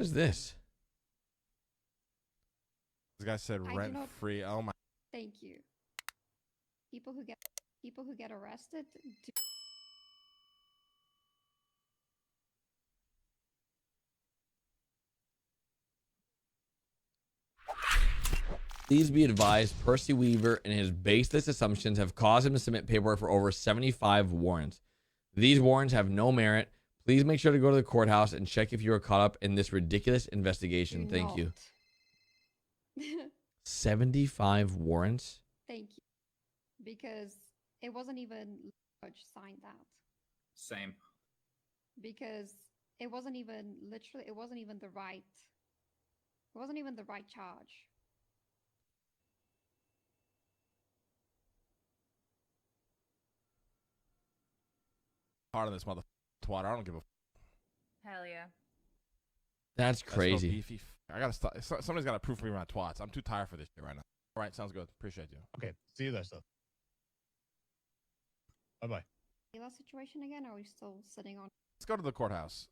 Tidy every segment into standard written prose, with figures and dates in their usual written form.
is this? This guy said rent free. Oh my. Thank you. People who get arrested. Please be advised, Percy Weaver and his baseless assumptions have caused him to submit paperwork for over 75 warrants. These warrants have no merit. Please make sure to go to the courthouse and check if you are caught up in this ridiculous investigation. Thank you. 75 warrants? Thank you. Because it wasn't even judge signed that. Same. Because it wasn't even literally it wasn't even the right charge. Part of this mother twat. I don't give a. Hell yeah. That's crazy. Beefy. I gotta stop. Somebody's gotta prove for me my twats. I'm too tired for this shit right now. All right, sounds good. Appreciate you. Okay, see you there, stuff. Bye bye. Last situation again, or are we still sitting on? Let's go to the courthouse.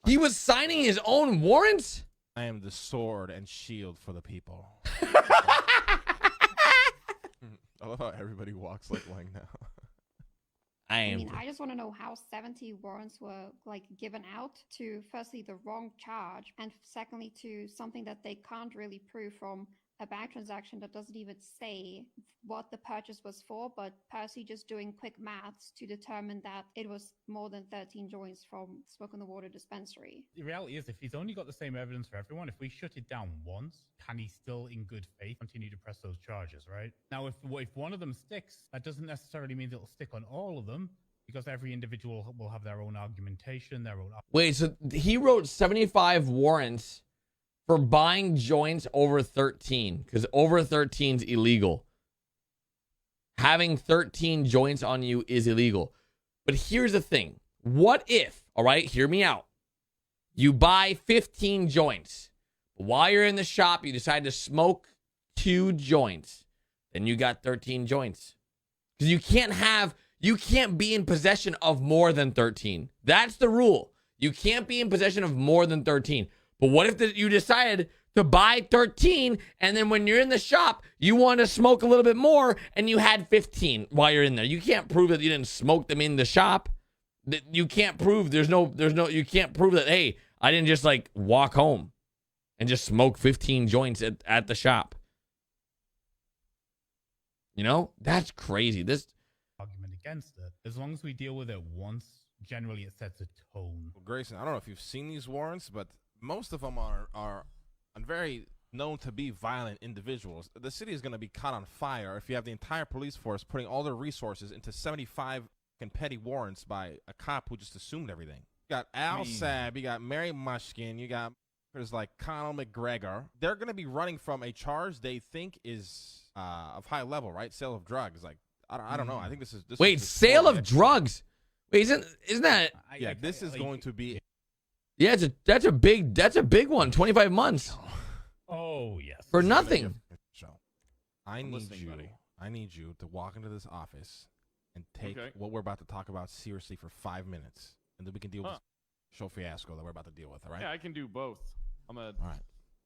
He was signing his own warrants? I am the sword and shield for the people. I love how everybody walks like Lang now. I mean, I just want to know how 70 warrants were like given out to firstly the wrong charge and secondly to something that they can't really prove from a bank transaction that doesn't even say what the purchase was for, but Percy just doing quick maths to determine that it was more than 13 joints from Smoke on the Water dispensary. The reality is, if he's only got the same evidence for everyone, if we shut it down once, can he still, in good faith, continue to press those charges, right? Now, if one of them sticks, that doesn't necessarily mean it'll stick on all of them, because every individual will have their own argumentation, their own... Wait, so he wrote 75 warrants for buying joints over 13, because over 13 is illegal. Having 13 joints on you is illegal. But here's the thing. What if, all right, hear me out. You buy 15 joints. While you're in the shop, you decide to smoke 2 joints. Then you got 13 joints. Because you can't be in possession of more than 13. That's the rule. You can't be in possession of more than 13. But what if you decided to buy 13 and then when you're in the shop, you want to smoke a little bit more and you had 15 while you're in there? You can't prove that you didn't smoke them in the shop. You can't prove you can't prove that, hey, I didn't just like walk home and just smoke 15 joints at the shop. You know, that's crazy. This argument against it. As long as we deal with it once, generally it sets a tone. Well, Grayson, I don't know if you've seen these warrants, but most of them are very known to be violent individuals. The city is going to be caught on fire if you have the entire police force putting all their resources into 75 petty warrants by a cop who just assumed everything. You got Al Sabb, you got Mary Mushkin, you got there's like Conal McGregor. They're going to be running from a charge they think is of high level, right? Sale of drugs. Like I don't know. I think this is wait, sale of drugs. Wait, isn't that? Yeah, this is going to be. Yeah, that's a big one. 25 months. Oh yes. For nothing. I need you to walk into this office and take what we're about to talk about seriously for 5 minutes, and then we can deal with this show fiasco that we're about to deal with. All right? Yeah, I can do both. All right.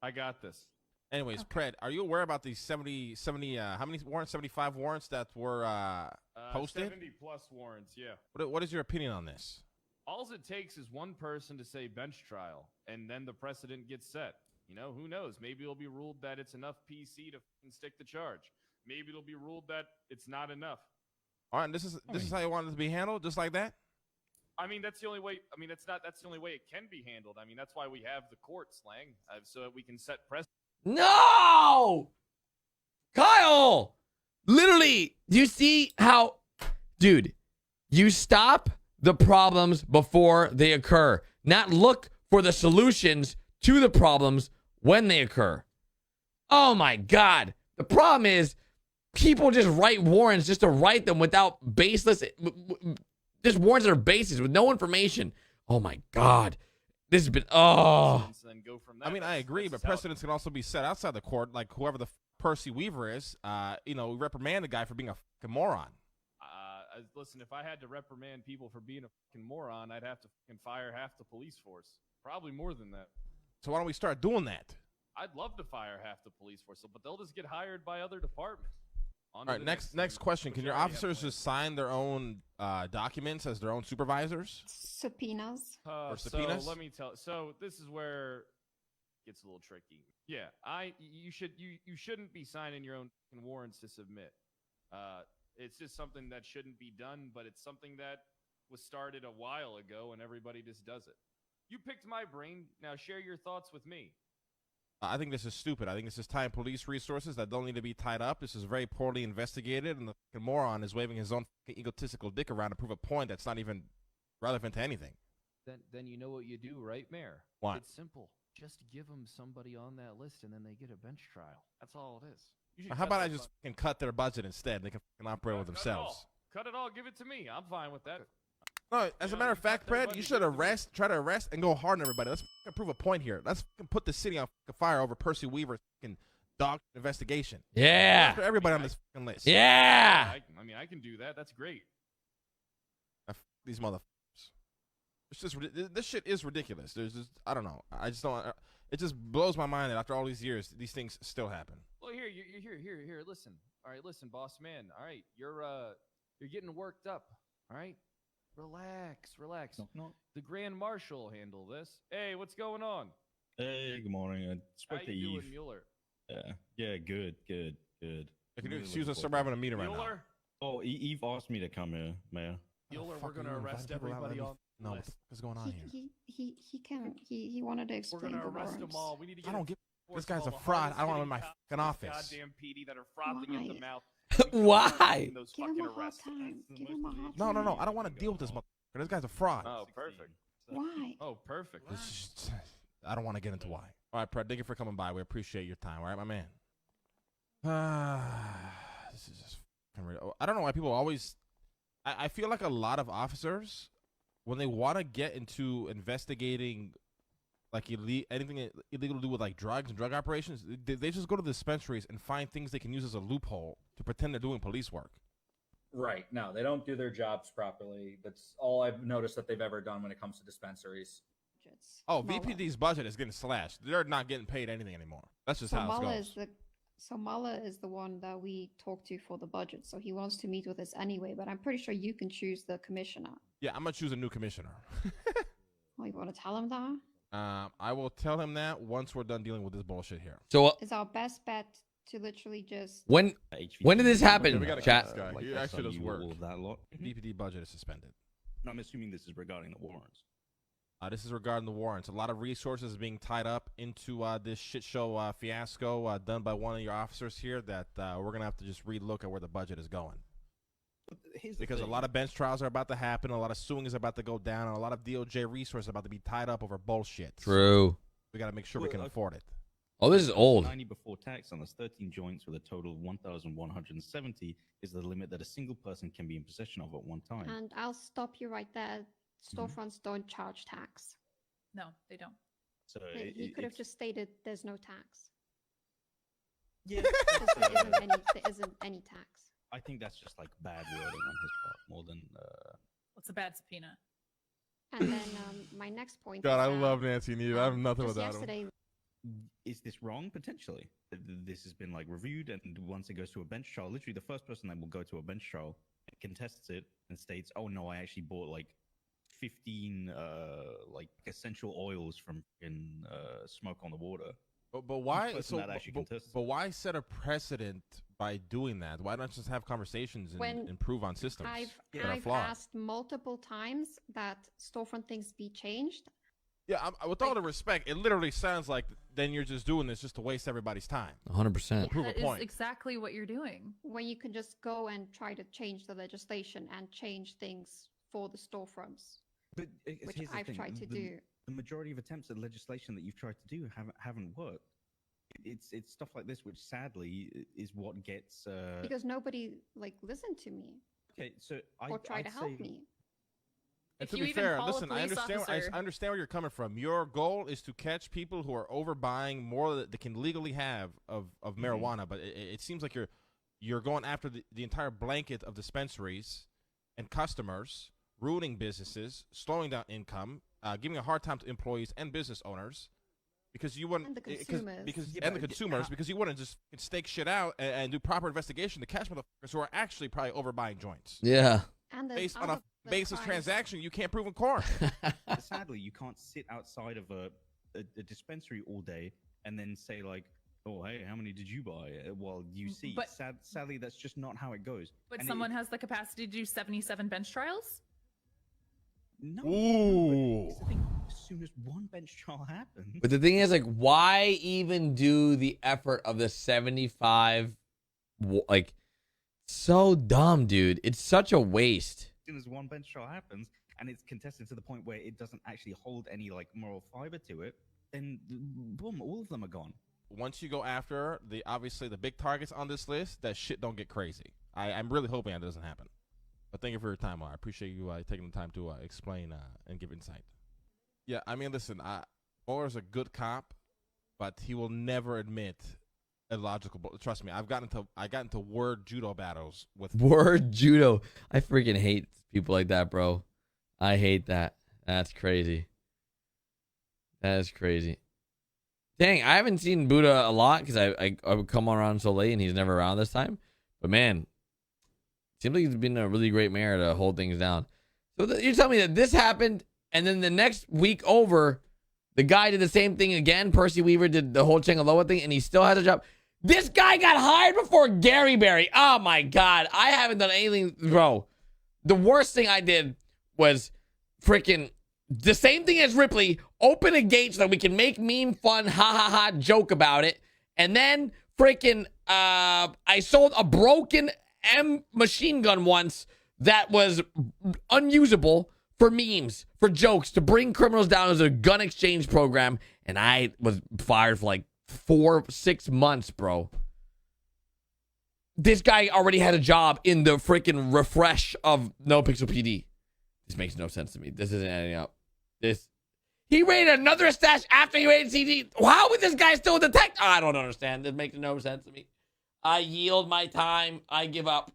I got this. Anyways, Pred, are you aware about these 70 how many warrants? 75 warrants that were posted? 70 plus warrants, yeah. What is your opinion on this? All it takes is one person to say bench trial, and then the precedent gets set. You know, who knows? Maybe it'll be ruled that it's enough PC to stick the charge. Maybe it'll be ruled that it's not enough. All right, and this is how you want it to be handled, just like that? I mean, that's the only way. I mean, that's the only way it can be handled. I mean, that's why we have the court, Slang, so that we can set precedent. No! Kyle! Literally, do you see how... Dude, you stop the problems before they occur, not look for the solutions to the problems when they occur. Oh my God. The problem is people just write warrants just to write them without baseless, just warrants that are baseless with no information. Oh my God. This has been, I mean, I agree, but precedents can also be set outside the court, like whoever the Percy Weaver is, reprimand the guy for being a fucking moron. Listen, if I had to reprimand people for being a fucking moron, I'd have to fucking fire half the police force. Probably more than that. So why don't we start doing that? I'd love to fire half the police force, but they'll just get hired by other departments. All right, next question. Can your officers just sign their own documents as their own supervisors? Subpoenas. Or subpoenas? So let me tell. So this is where it gets a little tricky. Yeah, you shouldn't be signing your own warrants to submit. It's just something that shouldn't be done, but it's something that was started a while ago, and everybody just does it. You picked my brain. Now share your thoughts with me. I think this is stupid. I think this is tying police resources that don't need to be tied up. This is very poorly investigated, and the fucking moron is waving his own egotistical dick around to prove a point that's not even relevant to anything. Then you know what you do, right, Mayor? What? It's simple. Just give them somebody on that list, and then they get a bench trial. That's all it is. How about I just fucking cut their budget instead? They can fucking operate with themselves. Cut it all. Give it to me. I'm fine with that. No, as a matter of fact, Fred, you should try to arrest and go hard on everybody. Let's fucking prove a point here. Let's fucking put the city on fucking fire over Percy Weaver's fucking dog investigation. Yeah. After everybody on this fucking list. Yeah. I mean, I can do that. That's great. These motherfuckers. It's just this shit is ridiculous. There's just I don't know. I just don't. It just blows my mind that after all these years, these things still happen. Well, here. Listen. All right, listen, boss man. All right, you're getting worked up. All right. Relax. No. The Grand Marshal will handle this. Hey, what's going on? Hey, good morning. I spoke How to you Eve. doing, Mueller? Yeah, good. If you can excuse us, we're having a meeting right now. Mueller? Oh, Eve asked me to come here, Mayor. Mueller, we're gonna arrest everybody on No, the what the list. fuck is going on here? He wanted to We're explain gonna the arrest them warrants. all. We need to get. I don't give. force This guy's of a all the fraud. I don't want him in my hardest fucking hitting office. Goddamn PD that are frothing at the Why? mouth. Why? Those Give him fucking a hard arrests. time. Give him a hard No. time. I don't want to deal with this motherfucker. This guy's a fraud. Oh, perfect. Why? Oh, perfect. I don't want to get into why. All right, Pred, thank you for coming by. We appreciate your time. All right, my man. This is just fucking real. I don't know why people always. I feel like a lot of officers, when they want to get into investigating, like anything illegal to do with like drugs and drug operations, they just go to the dispensaries and find things they can use as a loophole to pretend they're doing police work. Right. No, they don't do their jobs properly. That's all I've noticed that they've ever done when it comes to dispensaries. Oh, Mueller. VPD's budget is getting slashed. They're not getting paid anything anymore. That's just So how it Mueller goes. Mueller is the one that we talked to for the budget. So he wants to meet with us anyway, but I'm pretty sure you can choose the commissioner. Yeah, I'm going to choose a new commissioner. Oh, you want to tell him that? I will tell him that once we're done dealing with this bullshit here. So It's our best bet to literally just. when did this happen, We gotta chat? this guy. He that's actually how does you work. all of that lot. VPD budget is suspended. No, I'm assuming this is regarding the warrants. This is regarding the warrants. A lot of resources being tied up into this shit show fiasco done by one of your officers here that we're going to have to just relook at where the budget is going. But here's the Because a thing. lot of bench trials are about to happen, a lot of suing is about to go down, and a lot of DOJ resources are about to be tied up over bullshit. True. We got to make sure we can afford it. Oh, this is old. 90 before tax on the 13 joints with a total of 1,170 is the limit that a single person can be in possession of at one time. And I'll stop you right there. Storefronts don't charge tax. No, they don't. So He could have just stated there's no tax. yeah. There isn't any tax. I think that's just like bad wording on his part more than. What's a bad subpoena? And then my next point. God, is I that, love Nancy Neve. I have nothing just without him. yesterday, Is this wrong? Potentially. This has been like reviewed, and once it goes to a bench trial, literally the first person that will go to a bench trial contests it and states, "Oh no, I actually bought like 15 like essential oils from Smoke on the Water." But why? person that actually contests But why set a precedent by doing that? Why not just have conversations and When improve on systems that are I've flawed? asked multiple times that storefront things be changed. Yeah, with all the respect, it literally sounds like then you're just doing this just to waste everybody's time. 100%. Prove a That is point. exactly what you're doing. When you can just go and try to change the legislation and change things for the storefronts, But which here's the I've thing, tried to the, do. The majority of attempts at legislation that you've tried to do haven't worked. It's stuff like this which sadly is what gets. Because nobody listened to me Okay, so or tried I'd to help say- me. And If to you be even fair, call a listen, I police understand. officer- I understand where you're coming from. Your goal is to catch people who are overbuying more that they can legally have of marijuana. But it seems like you're going after the entire blanket of dispensaries, and customers, ruining businesses, slowing down income, giving a hard time to employees and business owners. Because you wouldn't, And the consumers. because you wouldn't just stake shit out and do proper investigation to catch motherfuckers who are actually probably overbuying joints. Yeah. And Based on a baseless transaction you can't prove in court. Sadly, you can't sit outside of a dispensary all day and then say like, "Oh, hey, how many did you buy?" While you see. But- Sadly, that's just not how it goes. But And someone has the capacity to do 77 bench trials? No. Ooh. It's the thing, as soon as one bench trial happens, But the thing is, like, why even do the effort of the 75? Like, so dumb, dude. It's such a waste. as soon as one bench trial happens, and it's contested to the point where it doesn't actually hold any like moral fiber to it, then boom, all of them are gone. Once you go after obviously the big targets on this list, that shit don't get crazy. I'm really hoping that doesn't happen. But thank you for your time. I appreciate you taking the time to explain and give insight. Yeah, I mean, listen, Muller's a good cop, but he will never admit illogical. Trust me, I got into word judo battles with Word judo. I freaking hate people like that, bro. I hate that. That's crazy. That is crazy. Dang, I haven't seen Buddha a lot because I would come around so late and he's never around this time. But man, seems like he's been a really great mayor to hold things down. So you're telling me that this happened, and then the next week over, the guy did the same thing again. Percy Weaver did the whole Changaloa thing, and he still has a job. This guy got hired before Gary Berry. Oh my God. I haven't done anything, bro. The worst thing I did was freaking the same thing as Ripley. Open a gate so that we can make meme fun, ha ha ha, joke about it. And then freaking, I sold a broken M machine gun once that was unusable for memes, for jokes, to bring criminals down as a gun exchange program. And I was fired for like 4-6 months, bro. This guy already had a job in the freaking refresh of NoPixel PD. This makes no sense to me. This isn't adding up. He raided another stash after he raided CD. How would this guy still detect? I don't understand. This makes no sense to me. I yield my time. I give up.